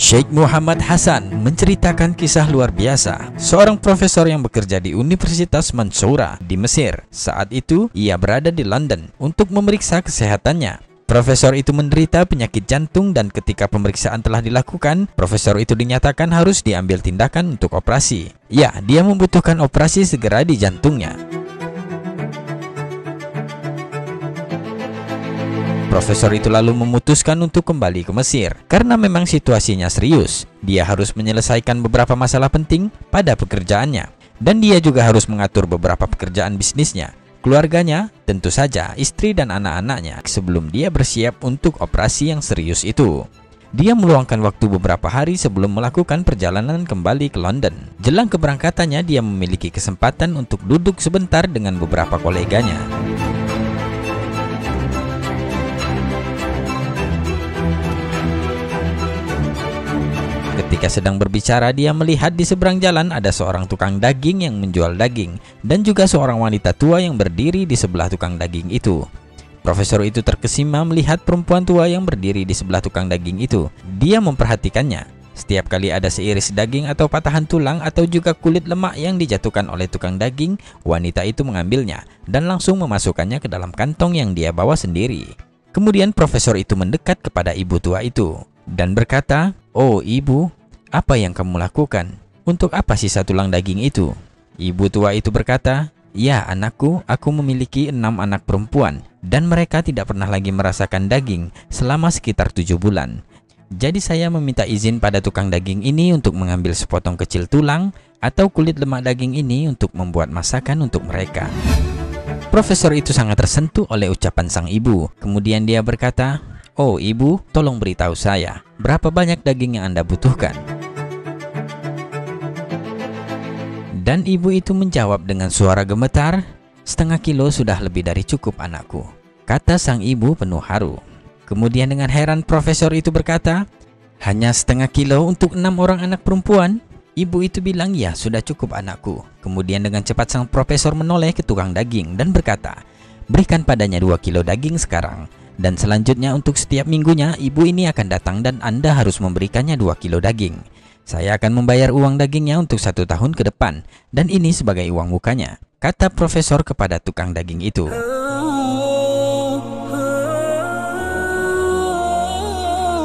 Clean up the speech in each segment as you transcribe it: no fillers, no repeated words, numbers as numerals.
Sheikh Muhammad Hasan menceritakan kisah luar biasa seorang profesor yang bekerja di Universitas Mansoura di Mesir. Saat itu ia berada di London untuk memeriksa kesehatannya. Profesor itu menderita penyakit jantung dan ketika pemeriksaan telah dilakukan, profesor itu dinyatakan harus diambil tindakan untuk operasi. Ya, dia membutuhkan operasi segera di jantungnya. Profesor itu lalu memutuskan untuk kembali ke Mesir karena memang situasinya serius. Dia harus menyelesaikan beberapa masalah penting pada pekerjaannya dan dia juga harus mengatur beberapa pekerjaan bisnisnya, keluarganya, tentu saja istri dan anak-anaknya sebelum dia bersiap untuk operasi yang serius itu. Dia meluangkan waktu beberapa hari sebelum melakukan perjalanan kembali ke London. Jelang keberangkatannya, dia memiliki kesempatan untuk duduk sebentar dengan beberapa koleganya. Ketika sedang berbicara, dia melihat di seberang jalan ada seorang tukang daging yang menjual daging dan juga seorang wanita tua yang berdiri di sebelah tukang daging itu. Profesor itu terkesima melihat perempuan tua yang berdiri di sebelah tukang daging itu. Dia memperhatikannya. Setiap kali ada seiris daging atau patahan tulang atau juga kulit lemak yang dijatuhkan oleh tukang daging, wanita itu mengambilnya dan langsung memasukkannya ke dalam kantong yang dia bawa sendiri. Kemudian profesor itu mendekat kepada ibu tua itu dan berkata, "Oh ibu, apa yang kamu lakukan? Untuk apa sisa tulang daging itu?" Ibu tua itu berkata, "Ya anakku, aku memiliki 6 anak perempuan dan mereka tidak pernah lagi merasakan daging selama sekitar 7 bulan. Jadi saya meminta izin pada tukang daging ini untuk mengambil sepotong kecil tulang atau kulit lemak daging ini untuk membuat masakan untuk mereka." Profesor itu sangat tersentuh oleh ucapan sang ibu. Kemudian dia berkata, "Oh ibu, tolong beritahu saya, berapa banyak daging yang Anda butuhkan?" Dan ibu itu menjawab dengan suara gemetar, "Setengah kilo sudah lebih dari cukup anakku," kata sang ibu penuh haru. Kemudian dengan heran profesor itu berkata, "Hanya setengah kilo untuk 6 orang anak perempuan?" Ibu itu bilang, "Ya sudah cukup anakku." Kemudian dengan cepat sang profesor menoleh ke tukang daging dan berkata, "Berikan padanya 2 kilo daging sekarang. Dan selanjutnya untuk setiap minggunya ibu ini akan datang dan Anda harus memberikannya 2 kilo daging. Saya akan membayar uang dagingnya untuk 1 tahun ke depan dan ini sebagai uang mukanya," kata profesor kepada tukang daging itu.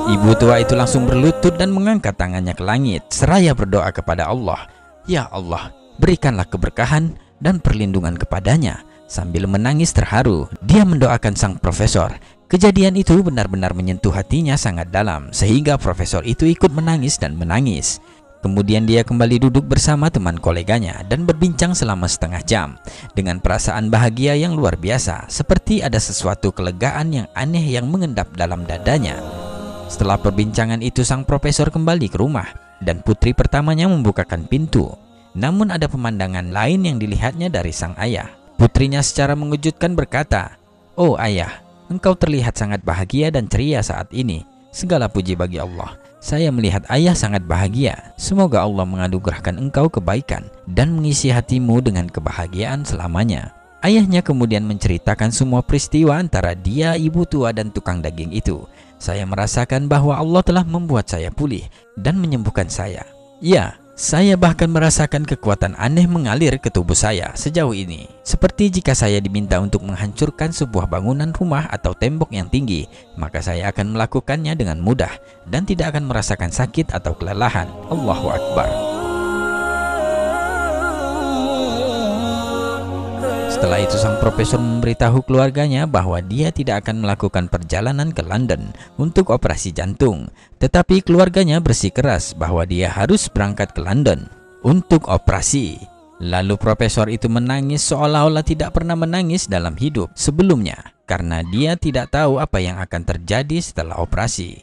Ibu tua itu langsung berlutut dan mengangkat tangannya ke langit seraya berdoa kepada Allah, "Ya Allah, berikanlah keberkahan dan perlindungan kepadanya." Sambil menangis terharu, dia mendoakan sang profesor. Kejadian itu benar-benar menyentuh hatinya sangat dalam, sehingga profesor itu ikut menangis dan menangis. Kemudian dia kembali duduk bersama teman koleganya dan berbincang selama setengah jam dengan perasaan bahagia yang luar biasa, seperti ada sesuatu kelegaan yang aneh yang mengendap dalam dadanya. Setelah perbincangan itu, sang profesor kembali ke rumah dan putri pertamanya membukakan pintu. Namun ada pemandangan lain yang dilihatnya dari sang ayah. Putrinya secara mengejutkan berkata, "Oh ayah, engkau terlihat sangat bahagia dan ceria saat ini. Segala puji bagi Allah. Saya melihat ayah sangat bahagia. Semoga Allah menganugerahkan engkau kebaikan dan mengisi hatimu dengan kebahagiaan selamanya." Ayahnya kemudian menceritakan semua peristiwa antara dia, ibu tua dan tukang daging itu. "Saya merasakan bahwa Allah telah membuat saya pulih dan menyembuhkan saya. Ya, saya bahkan merasakan kekuatan aneh mengalir ke tubuh saya sejauh ini. Seperti jika saya diminta untuk menghancurkan sebuah bangunan rumah atau tembok yang tinggi, maka saya akan melakukannya dengan mudah dan tidak akan merasakan sakit atau kelelahan. Allahu Akbar." Setelah itu sang profesor memberitahu keluarganya bahwa dia tidak akan melakukan perjalanan ke London untuk operasi jantung. Tetapi keluarganya bersikeras bahwa dia harus berangkat ke London untuk operasi. Lalu profesor itu menangis seolah-olah tidak pernah menangis dalam hidup sebelumnya karena dia tidak tahu apa yang akan terjadi setelah operasi.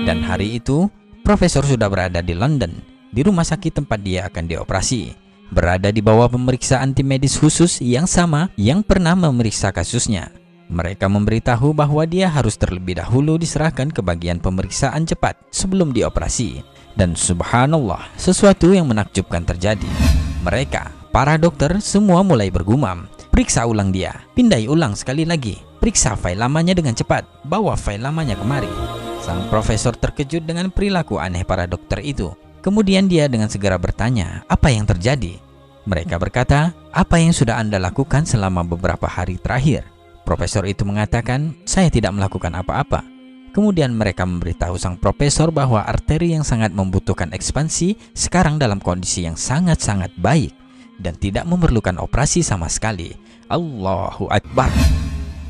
Dan hari itu profesor sudah berada di London, di rumah sakit tempat dia akan dioperasi, berada di bawah pemeriksaan tim medis khusus yang sama yang pernah memeriksa kasusnya. Mereka memberitahu bahwa dia harus terlebih dahulu diserahkan ke bagian pemeriksaan cepat sebelum dioperasi. Dan subhanallah, sesuatu yang menakjubkan terjadi. Mereka, para dokter, semua mulai bergumam, Periksa ulang dia, pindai ulang sekali lagi. Periksa file lamanya dengan cepat, bawa file lamanya kemari. Sang profesor terkejut dengan perilaku aneh para dokter itu. Kemudian dia dengan segera bertanya, apa yang terjadi? Mereka berkata, apa yang sudah Anda lakukan selama beberapa hari terakhir? Profesor itu mengatakan, saya tidak melakukan apa-apa. Kemudian mereka memberitahu sang profesor bahwa arteri yang sangat membutuhkan ekspansi sekarang dalam kondisi yang sangat-sangat baik dan tidak memerlukan operasi sama sekali. Allahu Akbar.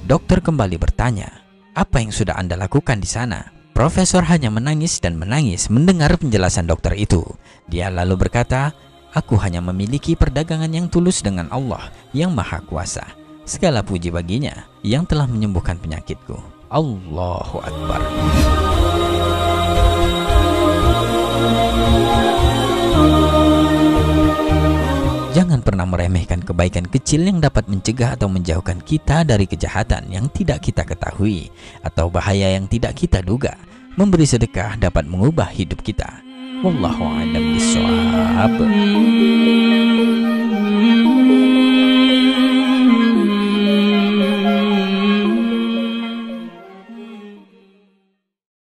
Dokter kembali bertanya, apa yang sudah Anda lakukan di sana? Profesor hanya menangis dan menangis mendengar penjelasan dokter itu. Dia lalu berkata, aku hanya memiliki perdagangan yang tulus dengan Allah yang Maha Kuasa. Segala puji baginya yang telah menyembuhkan penyakitku. Allahu Akbar. Jangan pernah meremehkan kebaikan kecil yang dapat mencegah atau menjauhkan kita dari kejahatan yang tidak kita ketahui atau bahaya yang tidak kita duga. Memberi sedekah dapat mengubah hidup kita. Wallahu a'lam bishawab.